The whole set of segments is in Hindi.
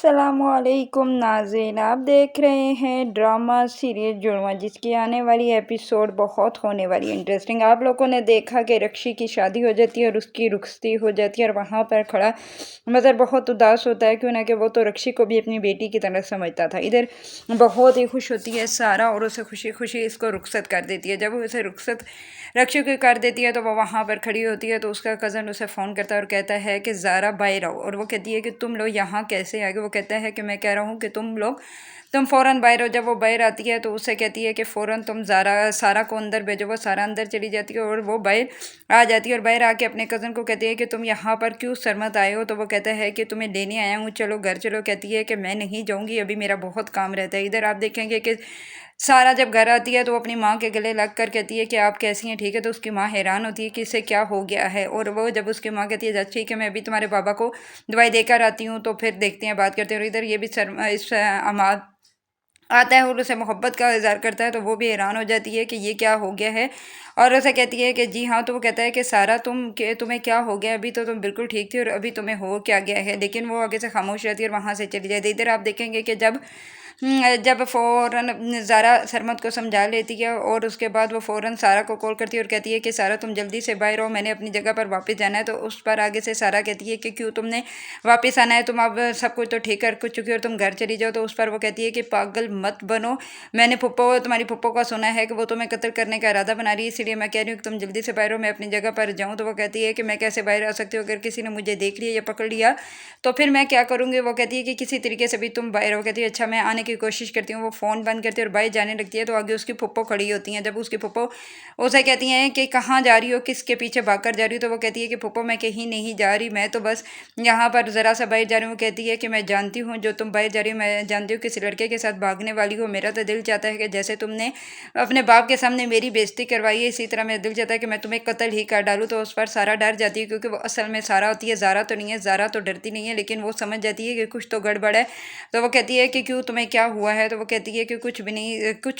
अस्सलामुअलैकुम नाज़रीन, आप देख रहे हैं ड्रामा सीरीज़ जुड़वा, जिसकी आने वाली एपिसोड बहुत होने वाली है इंटरेस्टिंग। आप लोगों ने देखा कि रक्षी की शादी हो जाती है और उसकी रुखसती हो जाती है, और वहाँ पर खड़ा मज़र बहुत उदास होता है, क्यों ना कि वो तो रक्षी को भी अपनी बेटी की तरह समझता था। इधर बहुत ही खुश होती है सारा और उसे खुशी खुशी इसको रुखसत कर देती है। जब वो उसे रुखसत रक्षी को कर देती है तो वो वहाँ पर खड़ी होती है, तो उसका कज़न उसे फ़ोन करता है और कहता है कि ज़ारा बाहर आओ। और वो कहती है कि तुम लोग यहाँ कैसे आ गए। वो कहता है कि मैं कह रहा हूँ कि तुम फ़ौरन बाहर हो। जब वो बाहर आती है तो उससे कहती है कि फ़ौरन तुम सारा को अंदर भेजो। वो सारा अंदर चली जाती है और वो बाहर आ जाती है, और बाहर आके अपने कज़न को कहती है कि तुम यहाँ पर क्यों सरमत आए हो। तो वो कहता है कि तुम्हें लेने आया हूँ, चलो घर चलो। कहती है कि मैं नहीं जाऊँगी, अभी मेरा बहुत काम रहता है। इधर आप देखेंगे कि सारा जब घर आती है तो अपनी माँ के गले लग कर कहती है कि आप कैसी हैं, ठीक है। तो उसकी माँ हैरान होती है कि इसे क्या हो गया है, और वो जब उसकी माँ कहती है ठीक है, मैं अभी तुम्हारे बाबा को दवाई देकर आती हूँ, तो फिर देखते हैं, बात करते हैं। और इधर ये भी इस अमाद आता है और उसे मोहब्बत का इज़हार करता है, तो वो भी हैरान हो जाती है कि ये क्या हो गया है। और उसे कहती है कि जी हाँ। तो वो कहता है कि सारा तुम्हें क्या हो गया, अभी तो तुम बिल्कुल ठीक थी और अभी तुम्हें हो क्या गया है। लेकिन वो आगे से खामोश रहती है और वहाँ से चली जाती है। इधर आप देखेंगे कि जब फ़ौरन ज़ारा सरमत को समझा लेती है, और उसके बाद वो फ़ौरन सारा को कॉल करती है और कहती है कि सारा तुम जल्दी से बाहर हो, मैंने अपनी जगह पर वापस जाना है। तो उस पर आगे से सारा कहती है कि क्यों तुमने वापस आना है, तुम अब सब कुछ तो ठीक कर चुकी हो और तुम घर चली जाओ। तो उस पर वो कहती है कि पागल मत बनो, मैंने तुम्हारी फुप्पो का सुना है कि वो तुम्हें कत्ल करने का इरादा बना रही है, इसलिए मैं कह रही हूँ कि तुम जल्दी से बाहर हो, मैं अपनी जगह पर जाऊँ। तो वो कहती है कि मैं कैसे बाहर आ सकती हूँ, अगर किसी ने मुझे देख लिया या पकड़ लिया तो फिर मैं क्या करूँगी। वो कहती है कि किसी तरीके से भी तुम बाहर हो। कहती है अच्छा, मैं आने की कोशिश करती हूँ। वो फ़ोन बंद करती है और बाहर जाने लगती है, तो आगे उसकी फुप्पो खड़ी होती हैं। जब उसकी फुप्पो उसे कहती हैं कि कहाँ जा रही हो, किसके पीछे भागकर जा रही हो। तो वो कहती है कि फुप्पो मैं कहीं नहीं जा रही, मैं तो बस यहाँ पर ज़रा सा बाहर जा रही हूँ। कहती है कि मैं जानती हूँ जो तुम बाहर जा रही हो, मैं जानती हूँ किसी लड़के के साथ भागने वाली हो। मेरा तो दिल चाहता है कि जैसे तुमने अपने बाप के सामने मेरी बेइज्जती करवाई है, इसी तरह मेरा दिल चाहता है कि मैं तुम्हें कत्ल ही कर डालूँ। तो उस पर सारा डर जाती है, क्योंकि वो असल में सारा होती है, ज़ारा तो नहीं है। ज़ारा तो डरती नहीं है, लेकिन वो समझ जाती है कि कुछ तो गड़बड़ है। तो वो कहती है कि क्यों, तुम्हें क्या हुआ है। तो वो कहती है कि कुछ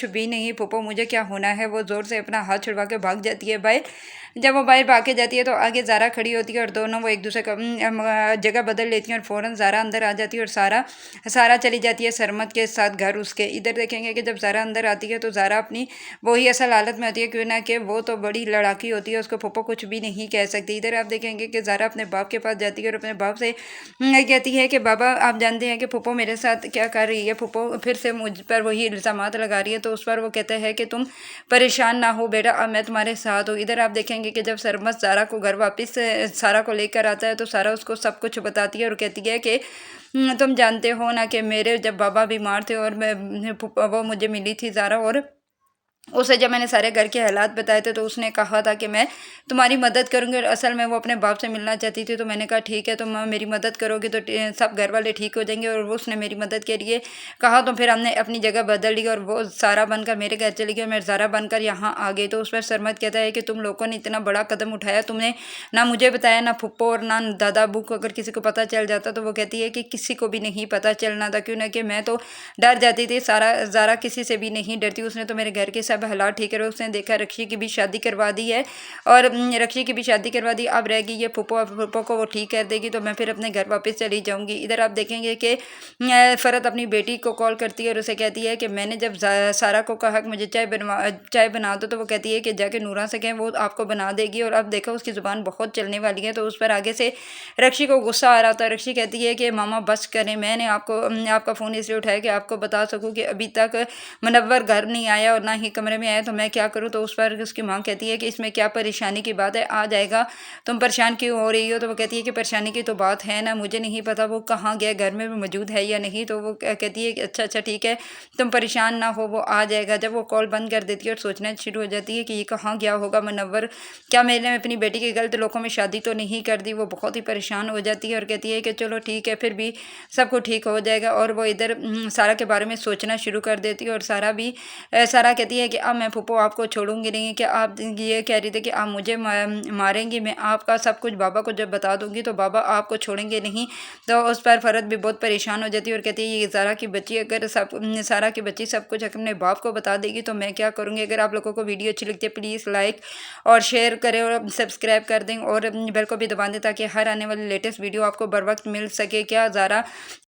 भी नहीं फूफो, मुझे क्या होना है। वो ज़ोर से अपना हाथ छुड़वा के भाग जाती है बाहर। जब वो बाहर भाग के जाती है तो आगे ज़ारा खड़ी होती है, और दोनों वो एक दूसरे का जगह बदल लेती हैं, और फ़ौरन ज़ारा अंदर आ जाती है और सारा चली जाती है सरमत के साथ घर उसके। इधर देखेंगे कि जब ज़ारा अंदर आती है तो ज़ारा अपनी वही असल हालत में होती है, क्यों ना कि वो तो बड़ी लड़ाकी होती है, उसको फूफो कुछ भी नहीं कह सकती। इधर आप देखेंगे कि ज़ारा अपने बाप के पास जाती है और अपने बाप से कहती है कि बाबा, आप जानते हैं कि फूफो मेरे साथ क्या कर रही है। फूफो फिर से मुझ पर वही इल्ज़ामात लगा रही है। तो उस पर वो कहता है कि तुम परेशान ना हो बेटा, अब मैं तुम्हारे साथ हूँ। इधर आप देखेंगे कि जब सरमत सारा को घर वापस सारा को लेकर आता है, तो सारा उसको सब कुछ बताती है और कहती है कि तुम जानते हो ना कि मेरे जब बाबा बीमार थे और वो मुझे मिली थी ज़ारा, और उसे जब मैंने सारे घर के हालात बताए थे तो उसने कहा था कि मैं तुम्हारी मदद करूंगी, और असल में वो अपने बाप से मिलना चाहती थी। तो मैंने कहा ठीक है, तुम मेरी मदद करोगे तो सब घर वाले ठीक हो जाएंगे। और वो उसने मेरी मदद के लिए कहा, तो फिर हमने अपनी जगह बदल ली और वो सारा बनकर मेरे घर चली गई और मैं ज़ारा बनकर यहाँ आ गई। तो उस पर सरमत कहता है कि तुम लोगों ने इतना बड़ा कदम उठाया, तुमने ना मुझे बताया, ना फुप्पो और ना दादा अबू को। अगर किसी को पता चल जाता तो वो कहती है कि किसी को भी नहीं पता चलना था, क्यों ना कि मैं तो डर जाती थी। ज़ारा किसी से भी नहीं डरती, उसने तो मेरे घर के सब हालात ठीक है। उसने देखा रक्षी की भी शादी करवा दी है, और रक्षी की भी शादी करवा दी, अब रहेगी ये फूफो को वो ठीक कर देगी, तो मैं फिर अपने घर वापस चली जाऊंगी। इधर आप देखेंगे कि फ़रत अपनी बेटी को कॉल करती है और उसे कहती है कि मैंने जब सारा को कहा कि मुझे चाय बना दो, तो वो कहती है कि जाके नूरा से कहें, वो आपको बना देगी। और अब देखो उसकी ज़ुबान बहुत चलने वाली है। तो उस पर आगे से रक्षी को गुस्सा आ रहा था। रक्षी कहती है कि मामा बस करें, मैंने आपका फ़ोन इसलिए उठाया कि आपको बता सकूँ कि अभी तक मुनव्वर घर नहीं आया और ना ही कमरे में आया, तो मैं क्या करूँ। तो उस पर उसकी माँ कहती है कि इसमें क्या परेशानी की बात है, आ जाएगा, तुम परेशान क्यों हो रही हो। तो वो कहती है कि परेशानी की तो बात है ना, मुझे नहीं पता वो कहाँ गया, घर में भी मौजूद है या नहीं। तो वो कहती है कि अच्छा ठीक है, तुम परेशान ना हो, वो आ जाएगा। जब वो कॉल बंद कर देती है और सोचना शुरू हो जाती है कि ये कहाँ गया होगा मुनव्वर, क्या मैंने अपनी बेटी के गलत लोगों में शादी तो नहीं कर दी। वो बहुत ही परेशान हो जाती है और कहती है कि चलो ठीक है, फिर भी सब कुछ ठीक हो जाएगा। और वो इधर सारा के बारे में सोचना शुरू कर देती है, और सारा कहती है कि अब मैं फूफो आपको छोड़ूंगी नहीं, कि आप ये कह रही थी कि आप मुझे मारेंगी, मैं आपका सब कुछ बाबा को जब बता दूंगी तो बाबा आपको छोड़ेंगे नहीं। तो उस पर फ़रत भी बहुत परेशान हो जाती है और कहती है ये सारा की बच्ची, अगर सारा की बच्ची सब कुछ अपने बाप को बता देगी तो मैं क्या करूँगी। अगर आप लोगों को वीडियो अच्छी लगती है प्लीज़ लाइक और शेयर करें और सब्सक्राइब कर दें, और बेल को भी दबा दें ताकि हर आने वाली लेटेस्ट वीडियो आपको बर वक्त मिल सके। क्या ज़ारा